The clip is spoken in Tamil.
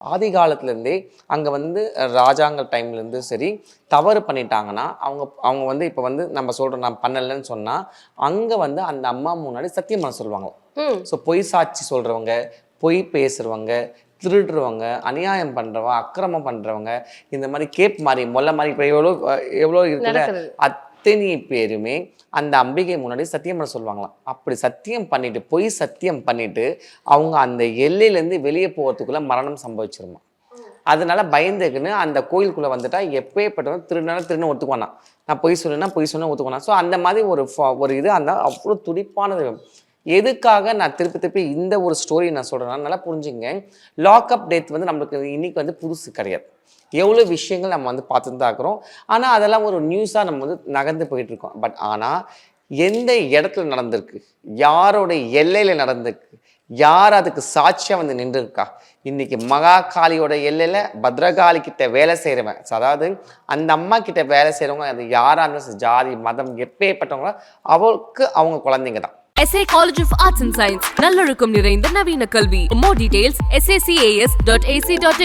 ஆதி காலத்துலேருந்தே அங்கே வந்து ராஜாங்க டைம்லேருந்து சரி தவறு பண்ணிட்டாங்கன்னா அவங்க வந்து இப்போ வந்து நம்ம சொல்கிறோம் நான் பண்ணலைன்னு சொன்னால் அங்கே வந்து அந்த அம்மா முன்னாடி சத்தியம் பண்ண சொல்லுவாங்க. ஸோ பொய் சாட்சி சொல்கிறவங்க, பொய் பேசுகிறவங்க, திருடுறவங்க, அநியாயம் பண்ணுறவங்க, அக்கிரமம் பண்ணுறவங்க, இந்த மாதிரி கேப் மாதிரி மொல்ல மாதிரி இப்போ எவ்வளோ இருக்குல்ல அத்தனை பேருமே அந்த அம்பிகை முன்னாடி சத்தியம் பண்ண சொல்லுவாங்களாம். அப்படி சத்தியம் பண்ணிட்டு பொய் சத்தியம் பண்ணிட்டு அவங்க அந்த எல்லையிலேருந்து வெளியே போகிறதுக்குள்ள மரணம் சம்பவிச்சிருமா. அதனால பயந்துக்குன்னு அந்த கோயிலுக்குள்ளே வந்துட்டா எப்பேற்பட்டவன் திருடுன்னு ஒத்துக்குவானா, நான் பொய் சொன்னா ஒத்துக்குவானா. ஸோ அந்த மாதிரி ஒரு இது அந்த அவ்வளோ துடிப்பானது. எதுக்காக நான் திருப்பி இந்த ஒரு ஸ்டோரி நான் சொல்கிறேன்னா நல்லா புரிஞ்சுங்க. லாக்அப் டெத் வந்து நம்மளுக்கு இன்னைக்கு வந்து புதுசு கிடையாது. எவ்வளோ விஷயங்கள் நம்ம வந்து பார்த்துட்டு தான் இருக்கிறோம். ஆனால் அதெல்லாம் ஒரு நியூஸாக நம்ம வந்து நகர்ந்து போயிட்டு இருக்கோம். பட் ஆனால் எந்த இடத்துல நடந்திருக்கு, யாரோடைய எல்லையில் நடந்திருக்கு, யார் அதுக்கு சாட்சியாக வந்து நின்று இருக்கா. இன்னைக்கு மகாகாளியோட எல்லையில் பத்ரகாளி கிட்ட வேலை செய்கிறவன், அதாவது அந்த அம்மா கிட்ட வேலை செய்கிறவங்க, அது யாராக இருந்தாலும் ஜாதி மதம் எப்பேற்பட்டவங்களோ அவருக்கு அவங்க குழந்தைங்க தான். SA College of Arts and Science நல்லொழுக்கம் நிறைந்த நவீன கல்வி. More details sacas.ac.in